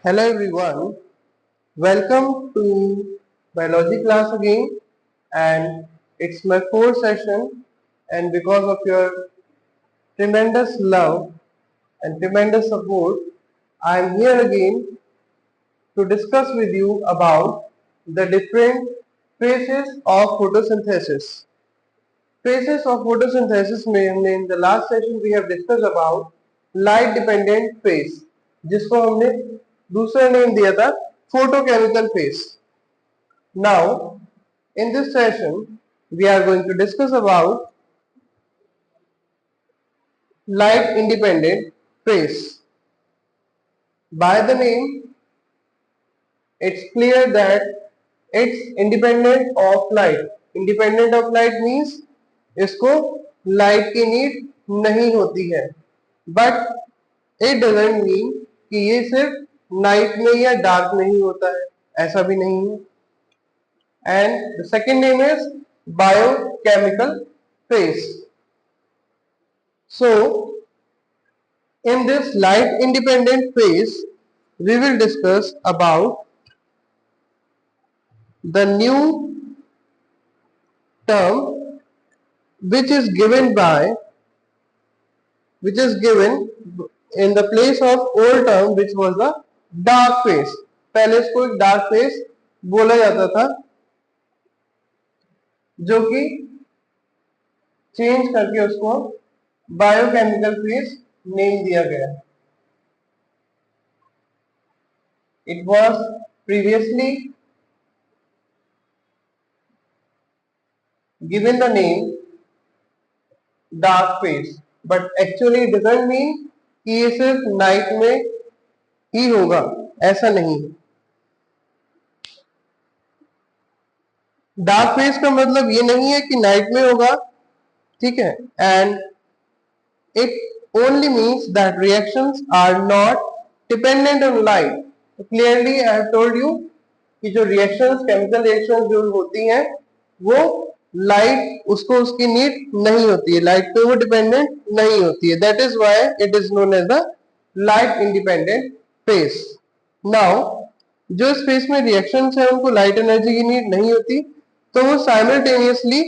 Hello everyone, welcome to biology class again, and it's my fourth session, and because of your tremendous love and tremendous support, I am here again to discuss with you about the different phases of photosynthesis. Phases of photosynthesis में in the last session we have discussed about light dependent phase, जिसको हमने दूसरा name दिया था photochemical phase. Now, in this session, we are going to discuss about light independent phase. By the name, it's clear that it's independent of light. Independent of light means इसको light की need नहीं होती है. But it doesn't mean कि ये सिर्फ night में या dark में ही होता है. ऐसा भी नहीं है. And the second name is biochemical phase. So, in this light independent phase, we will discuss about the new term which is given in the place of old term which was the dark phase. पहले इसको एक dark phase बोला जाता था, जो कि change करके उसको बायोकेमिकल फेज नेम दिया गया. It was previously given the name dark phase, but actually it doesn't mean कि ये सिर्फ नाइट में ही होगा, ऐसा नहीं. डार्क फेज का मतलब ये नहीं है कि नाइट में होगा, ठीक है. And it only means that reactions are not dependent on light. Clearly I have told you कि जो रिएक्शंस, केमिकल रिएक्शंस जो होती हैं, वो लाइट उसको उसकी नीड नहीं होती है, लाइट पे वो डिपेंडेंट नहीं होती है. That is why it is known as the light independent phase. Now जो इस फेज में रिएक्शंस है उनको लाइट एनर्जी की नीड नहीं होती, तो वो साइमल्टेनियसली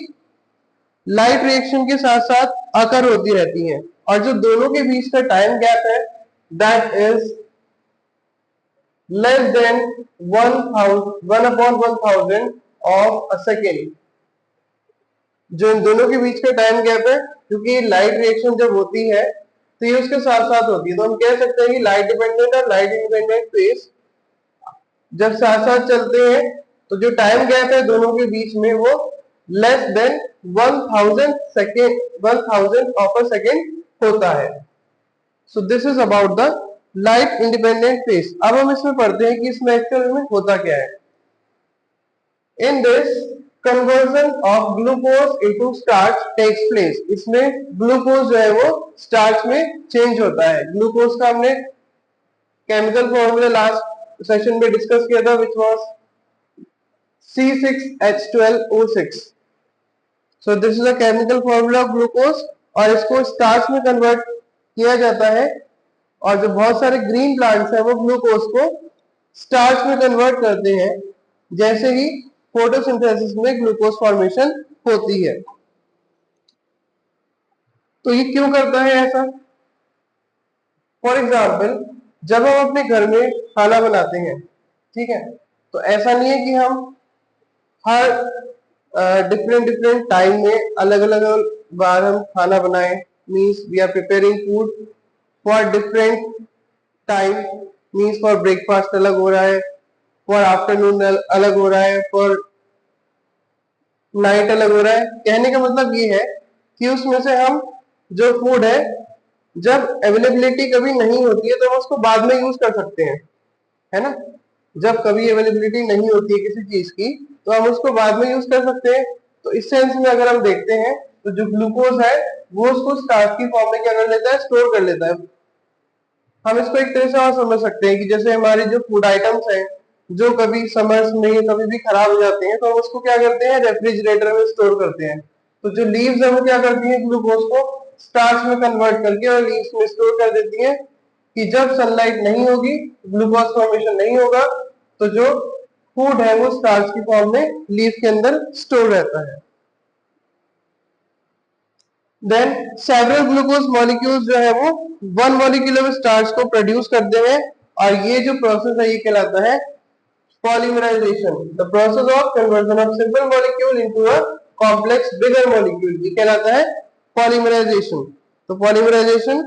लाइट रिएक्शन के साथ साथ अकर होती रहती हैं, और जो दोनों के बीच का टाइम गैप है that is less than 1/1000 of a second. जो इन दोनों के बीच का टाइम गैप है, क्योंकि लाइट रिएक्शन जब होती है तो ये उसके साथ साथ होती है, तो हम कह सकते हैं कि लाइट डिपेंडेंट और लाइट इंडिपेंडेंट फेज जब साथ साथ चलते हैं तो जो टाइम गैप है दोनों के बीच में वो less than 1000 of a second होता है. सो this is about the light independent phase. अब हम इसमें पढ़ते हैं कि इसमें एक्चुअल में होता क्या है. In this conversion of glucose into starch takes place. इसमें ग्लूकोज जो है वो स्टार्च में चेंज होता है. ग्लूकोज का हमने केमिकल फॉर्मूला लास्ट सेशन में डिस्कस किया था, which was C6H12O6. So this is a chemical formula of glucose, और इसको स्टार्च में कन्वर्ट किया जाता है, और जो बहुत सारे ग्रीन प्लांट्स हैं वो ग्लूकोज को स्टार्च में कन्वर्ट करते हैं जैसे ही फोटोसिंथेसिस में ग्लूकोज फॉर्मेशन होती है. तो ये क्यों करता है ऐसा? फॉर एग्जाम्पल, जब हम अपने घर में खाना बनाते हैं, ठीक है, तो ऐसा नहीं है कि हम हर डिफरेंट टाइम में अलग अलग बार हम खाना बनाएं. Means we are preparing food for different time. Means for breakfast अलग हो रहा है, फॉर आफ्टरनून अलग हो रहा है, फॉर नाइट अलग हो रहा है. कहने का मतलब ये है कि उसमें से हम जो फूड है, जब अवेलेबिलिटी कभी नहीं होती है तो हम उसको बाद में यूज कर सकते हैं, है ना. जब कभी अवेलेबिलिटी नहीं होती है किसी चीज की तो हम उसको बाद में यूज कर सकते हैं. तो इस सेंस में अगर हम देखते हैं तो जो ग्लूकोज है वो उसको स्टार्च की फॉर्म में क्या कर लेता है, स्टोर कर लेता है. हम इसको एक तरह से और समझ सकते हैं कि जैसे हमारी जो फूड आइटम्स हैं जो कभी समर्स में कभी भी खराब हो जाते हैं, तो हम उसको क्या करते हैं, रेफ्रिजरेटर में स्टोर करते हैं. तो जो लीव्स है वो क्या करती हैं, ग्लूकोज को स्टार्च में कन्वर्ट करके और लीव्स में स्टोर कर देती हैं, कि जब सनलाइट नहीं होगी, ग्लूकोज फॉर्मेशन नहीं होगा, तो जो फूड है वो स्टार्च की फॉर्म में लीफ के अंदर स्टोर रहता है। देन सेवरल ग्लूकोज मॉलिक्यूल्स जो है वो वन मॉलिक्यूल ऑफ स्टार्च को प्रोड्यूस करते हैं, और ये जो प्रोसेस है ये कहलाता है polymerization, the process of conversion of simple molecule into a complex bigger molecule, ये कहलाता है पॉलीमराइजेशन। तो polymerization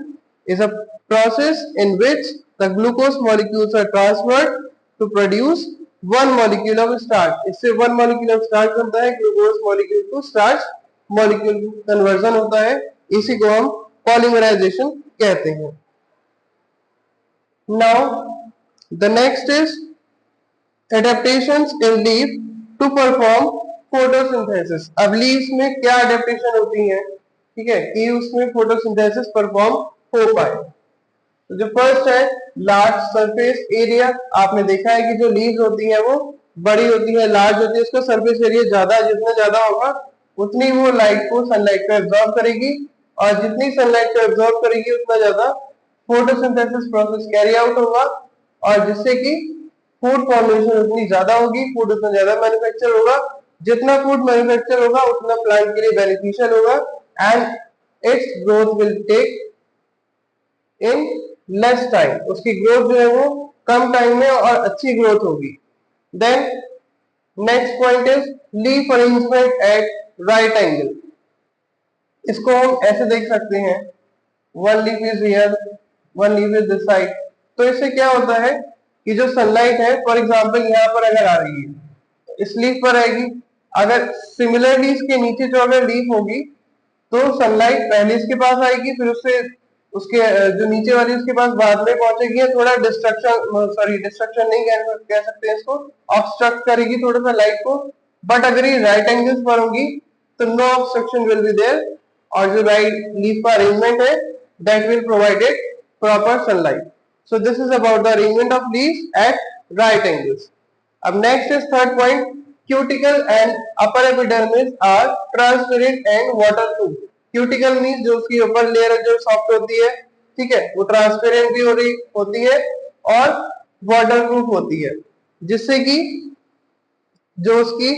is a process in which the glucose molecules are transferred to produce one molecule of starch. इससे one molecule of starch बनता है, glucose molecule to starch molecule conversion होता है, इसी को हम पॉलीमराइजेशन कहते हैं। Now the next is adaptations in leaf to perform photosynthesis. अब लीव्स में क्या एडेप्टेशन होती है, ठीक है, कि उसमें फोटोसिंथेसिस परफॉर्म हो पाए। तो जो फर्स्ट है लार्ज सरफेस एरिया। आपने देखा है कि जो लीव्स होती है वो बड़ी होती है, लार्ज होती है, उसका सरफेस एरिया ज्यादा, जितना ज्यादा होगा उतनी वो लाइट को, सनलाइट को एब्जॉर्ब करेगी, और जितनी सनलाइट को एब्जॉर्ब करेगी उतना ज्यादा फोटोसिंथेसिस प्रोसेस कैरी आउट होगा, और जिससे कि फूड फॉर्मेशन उतनी ज्यादा होगी, फूड उतना ज्यादा मैन्युफैक्चर होगा। जितना फूड मैन्युफैक्चर होगा उतना प्लांट के लिए बेनिफिशियल होगा, and its growth will take in less time. उसकी ग्रोथ जो है वो कम टाइम में और अच्छी ग्रोथ होगी। Then next point is leaf arrangement at right angle. इसको हम ऐसे देख सकते हैं, one leaf is here, one leaf is this side. तो इससे क्या होता है कि जो सनलाइट है, फॉर एग्जांपल यहाँ पर अगर आ रही है तो इस लीफ पर आएगी, अगर सिमिलरली इसके नीचे जो अगर लीफ होगी तो सनलाइट पहले इसके पास आएगी, फिर उससे उसके जो नीचे वाली उसके पास बाद में पहुंचेगी, थोड़ा डिस्ट्रक्शन नहीं कह सकते हैं इसको, ऑब्स्ट्रक्ट करेगी थोड़ा सा लाइट को। बट अगर ये राइट एंगल्स पर होगी तो no obstruction will be there, और जो राइट लीफ का अरेंजमेंट है that will provided proper sunlight. So this is about the arrangement of leaves at right angles. अब next is third point, cuticle and upper epidermis are transparent and waterproof. Cuticle means जो उसकी ऊपर layer है जो soft होती है, ठीक है, वो ट्रांसपेरेंट भी हो रही होती है और वाटरप्रूफ होती है, जिससे कि जो उसकी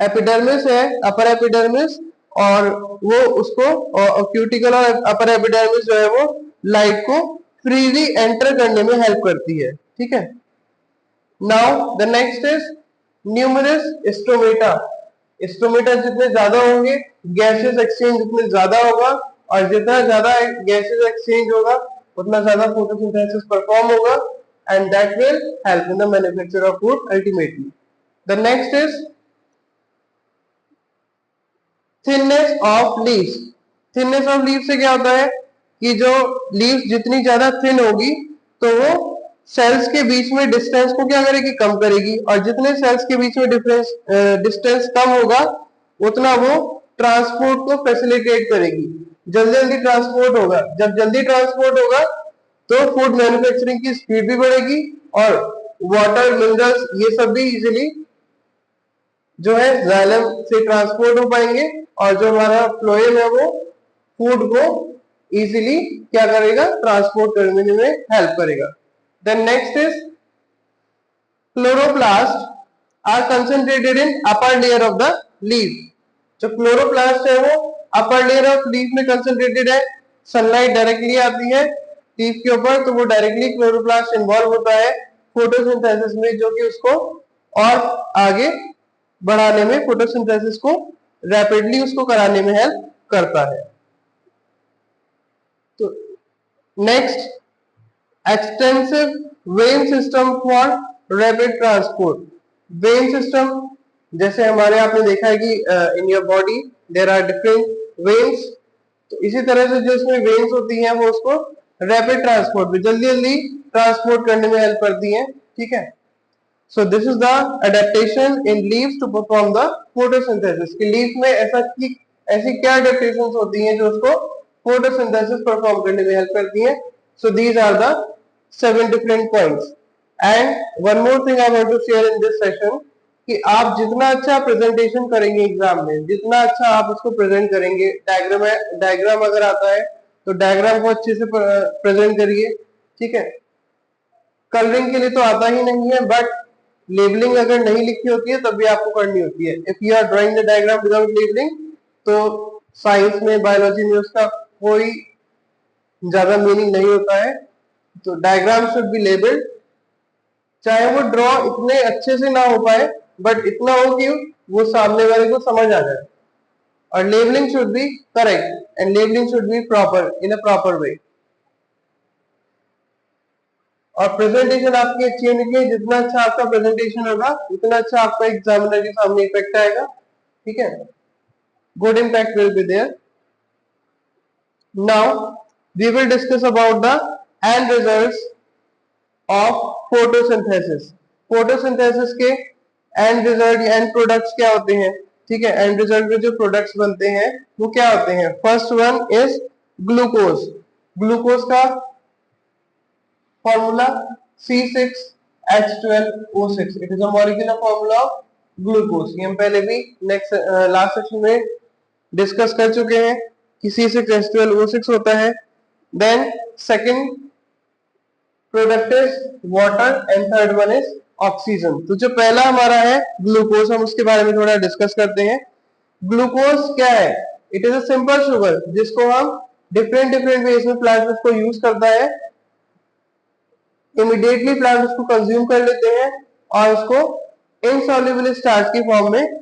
एपिडर्मिस है, अपर एपिडर्मिस, और वो उसको क्यूटिकल और अपर एपिडर्मिस जो है वो लाइट को फ्रीली एंटर करने में हेल्प करती है, ठीक है। Now the next is numerous stomata. Stomata जितने ज्यादा होंगे, गैसेस एक्सचेंज उतने ज्यादा होगा, और जितना ज्यादा गैसेस एक्सचेंज होगा उतना ज्यादा फोटोसिंथेसिस परफॉर्म होगा, and that will help in the manufacture of food ultimately. The next is thinness of leaves. Thinness of leave से क्या होता है कि जो लीव्स जितनी ज्यादा थिन होगी तो वो सेल्स के बीच में डिस्टेंस को क्या करेगी, कम करेगी, और जितने सेल्स के बीच में डिस्टेंस कम होगा उतना वो ट्रांसपोर्ट को फैसिलिटेट करेगी, जल्दी जल्दी ट्रांसपोर्ट होगा। जब जल्दी ट्रांसपोर्ट होगा तो फूड मैन्युफैक्चरिंग की स्पीड भी बढ़ेगी, और वाटर मिनरल्स ये सब भी इजीली जो है जाइलम से ट्रांसपोर्ट हो पाएंगे, और जो हमारा फ्लोएम है वो फूड को इजीली क्या करेगा, ट्रांसपोर्ट करने में हेल्प करेगा। Then next is chloroplast are concentrated in upper layer of the leaf. जो क्लोरोप्लास्ट है वो अपर लेयर ऑफ लीफ में कंसंट्रेटेड है। सनलाइट डायरेक्टली आती है लीफ के ऊपर तो वो डायरेक्टली क्लोरोप्लास्ट इन्वॉल्व होता है फोटोसिंथेसिस में, जो कि उसको और आगे बढ़ाने में, फोटोसिंथेसिस को रैपिडली उसको कराने में हेल्प करता है। तो next, extensive vein system for rapid transport. Vein system जैसे हमारे आपने देखा है कि in your body there are different veins, तो इसी तरह से जो इसमें वेन्स होती हैं वो उसको रैपिड ट्रांसपोर्ट में जल्दी जल्दी ट्रांसपोर्ट करने में हेल्प करती हैं, ठीक है। So this is the adaptation in leaves to perform the photosynthesis. कि लीफ में ऐसी क्या adaptations होती हैं जो उसको photosynthesis perform करने में help करती हैं। So these are the 7 different points. And one more thing I want to share in this session कि आप जितना अच्छा प्रेजेंटेशन करेंगे एग्जाम में, जितना अच्छा आप उसको प्रेजेंट करेंगे, डायग्राम अगर आता है तो डायग्राम को अच्छे से प्रेजेंट करिए, ठीक है। कलरिंग के लिए तो आता ही नहीं है, बट लेबलिंग अगर नहीं लिखी होती है तब भी आपको करनी होती है। If you are drawing the diagram without labelling, तो साइंस में, बायोलॉजी में उसका कोई ज्यादा मीनिंग नहीं होता है। तो डायग्राम शुड बी लेबल्ड, चाहे वो ड्रॉ इतने अच्छे से ना हो पाए, बट इतना हो कि वो सामने वाले को समझ आ जाए। और labelling should be correct and labelling should be proper, in a proper way. और प्रेजेंटेशन आपकी अच्छी होनी चाहिए। जितना अच्छा आपका प्रेजेंटेशन होगा उतना अच्छा आपका एग्जामिनर के सामने इफेक्ट आएगा। ठीक है, good impact will be there. Now we will discuss about the end results of photosynthesis. Photosynthesis के एंड रिजल्ट, एंड प्रोडक्ट्स क्या होते हैं? ठीक है, एंड रिजल्ट में जो प्रोडक्ट्स बनते हैं वो क्या होते हैं? First one is glucose. Glucose का formula C6H12O6, it is a molecular formula of glucose. ये हम पहले भी नेक्स्ट लास्ट सेक्शन में डिस्कस कर चुके हैं कि C6H12O6 होता है। Then second product is water and third one is oxygen. तो जो पहला हमारा है ग्लूकोज, हम उसके बारे में थोड़ा डिस्कस करते हैं। ग्लूकोज क्या है? It is a simple sugar जिसको हम डिफरेंट डिफरेंट वेज में प्लांट उसको यूज करता है। इमीडिएटली प्लांट उसको कंज्यूम कर लेते हैं और उसको इनसॉल्युबल स्टार्च की फॉर्म में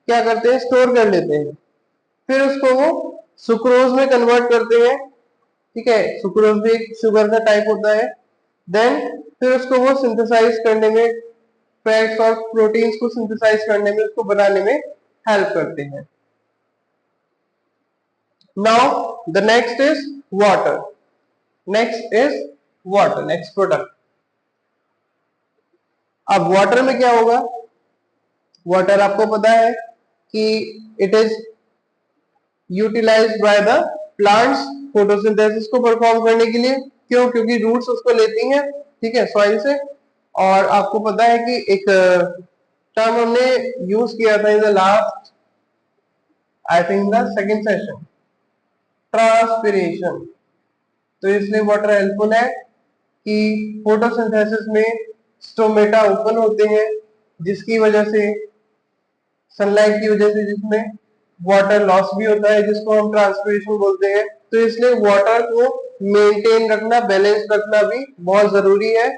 क्या करते हैं? स्टोर कर लेते हैं। फिर उसको वो सुक्रोज में कन्वर्ट करते हैं। ठीक है, सुक्रोज भी एक शुगर का टाइप होता है। देन फिर उसको वो सिंथेसाइज करने में, फैट्स और प्रोटीन्स को सिंथेसाइज करने में, उसको बनाने में हेल्प करते हैं। Now the next is water. Next is water, next product. अब वाटर में क्या होगा? वाटर आपको पता है कि it is utilized by the plants photosynthesis को परफॉर्म करने के लिए। क्यों? क्योंकि रूट्स उसको लेती हैं, ठीक है, सॉइल से। और आपको पता है कि एक टर्म हमने यूज किया था in the last, I think the second session, transpiration. तो इसलिए वाटर हेल्पफुल है कि फोटोसिंथेसिस में स्टोमेटा ओपन होते हैं, जिसकी वजह से, सनलाइट की वजह से, जिसमें वाटर लॉस भी होता है, जिसको हम ट्रांसपिरेशन बोलते हैं। तो इसलिए वाटर को मेंटेन रखना, बैलेंस रखना भी बहुत जरूरी है।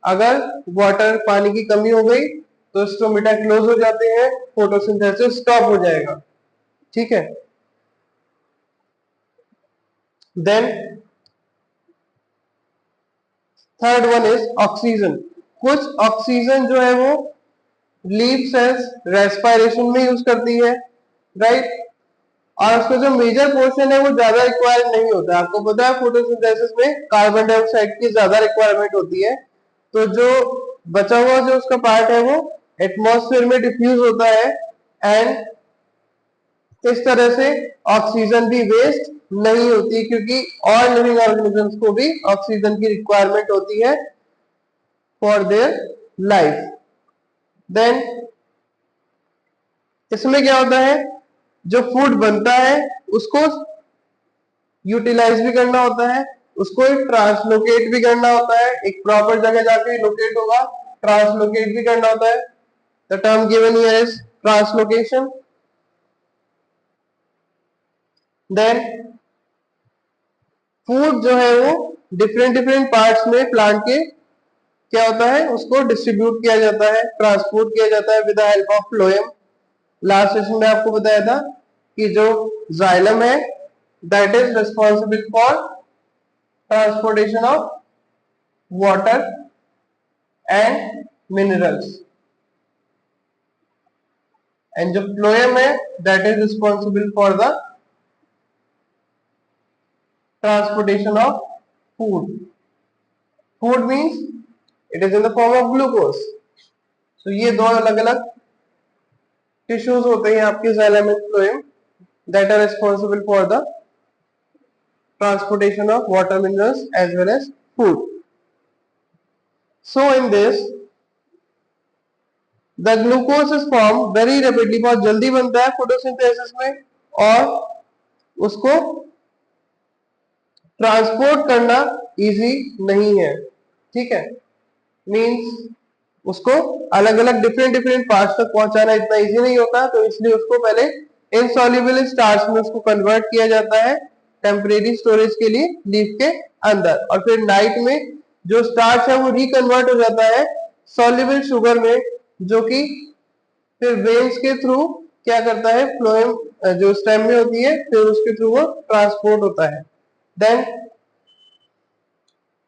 अगर वाटर, पानी की कमी हो गई तो स्टोमेटा क्लोज हो जाते हैं, फोटोसिंथेसिस स्टॉप हो जाएगा। ठीक है। Then third one is oxygen. कुछ ऑक्सीजन जो है वो लीफ सेल्स रेस्पिरेशन में यूज करती है, राइट। और उसका जो मेजर पोर्शन है वो ज्यादा रिक्वायर नहीं होता है। आपको पता है फोटोसिंथेसिस में कार्बन डाइऑक्साइड की ज्यादा रिक्वायरमेंट होती है। तो जो बचा हुआ जो उसका पार्ट है वो एटमॉस्फेयर में डिफ्यूज होता है, एंड इस तरह से ऑक्सीजन भी वेस्ट नहीं होती, क्योंकि और लिविंग ऑर्गेनिजम्स को भी ऑक्सीजन की रिक्वायरमेंट होती है फॉर देयर लाइफ। देन इसमें क्या होता है? जो फूड बनता है उसको यूटिलाइज भी करना होता है, उसको ट्रांसलोकेट भी करना होता है, एक प्रॉपर जगह जाके लोकेट होगा, ट्रांसलोकेट भी करना होता है। The term given here is translocation. Then food जो है वो डिफरेंट डिफरेंट पार्ट्स में प्लांट के क्या होता है? उसको डिस्ट्रीब्यूट किया जाता है, ट्रांसपोर्ट किया जाता है with the help of phloem. Last session में आपको बताया था कि जो जाइलम है that is responsible for transportation of water and minerals, and जो फ्लोएम है that is responsible for the transportation of food. Food means it is in the form of glucose. तो ये दो अलग अलग टिश्यूज होते हैं आपके xylem and phloem that are responsible for the transportation of water, minerals as well as food. So in this the glucose is formed very rapidly, बहुत जल्दी बनता है फोटोसिंथेसिस में, और उसको ट्रांसपोर्ट करना इजी नहीं है, ठीक है। मीन्स उसको अलग अलग डिफरेंट डिफरेंट पार्ट्स तक पहुंचाना इतना इजी नहीं होता, तो इसलिए उसको पहले इनसॉल्युबल स्टार्च में उसको कन्वर्ट किया जाता है टेम्परेरी स्टोरेज के लिए लीफ के अंदर, और फिर नाइट में जो स्टार्च है वो रिकन्वर्ट हो जाता है सॉल्युबल शुगर में, जो कि फिर वेन्स के थ्रू क्या करता है, फ्लोएम जो स्टेम में होती है, फिर उसके थ्रू वो ट्रांसपोर्ट होता है। देन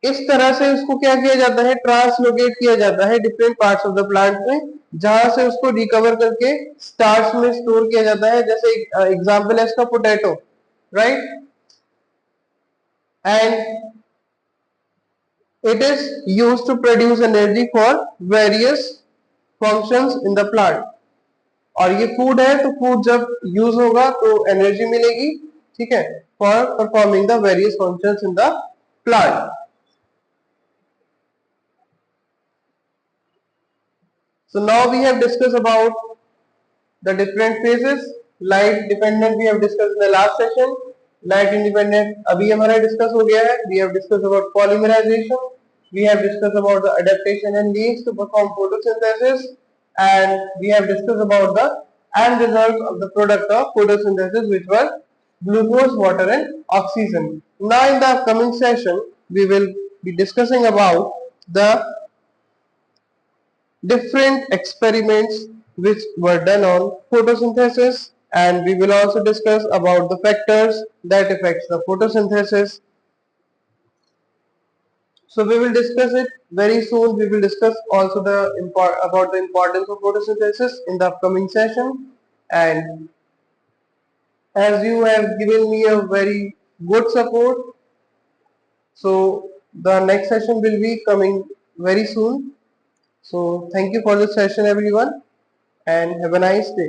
इस तरह से उसको क्या किया जाता है, ट्रांसलोकेट किया जाता है different parts of the plant में, जहां से उसको रिकवर करके स्टार्च में स्टोर किया जाता है। जैसे एग्जांपल है इसका potato, right, and it is used to produce energy for various functions in the plant. और ये फूड है, तो फूड जब यूज होगा तो एनर्जी मिलेगी, ठीक है, for performing the various functions in the plant. So now we have discussed about the different phases. Light dependent we have discussed in the last session. Light independent अभी हमारा discuss हो गया है. We have discussed about polymerization. We have discussed about the adaptation in leaves to perform photosynthesis, and we have discussed about the end result of the product of photosynthesis, which were glucose, water, and oxygen. Now in the upcoming session, we will be discussing about the different experiments which were done on photosynthesis, and we will also discuss about the factors that affects the photosynthesis. So we will discuss it very soon. We will discuss also about the importance of photosynthesis in the upcoming session, and as you have given me a very good support, so the next session will be coming very soon. So thank you for this session everyone, and have a nice day.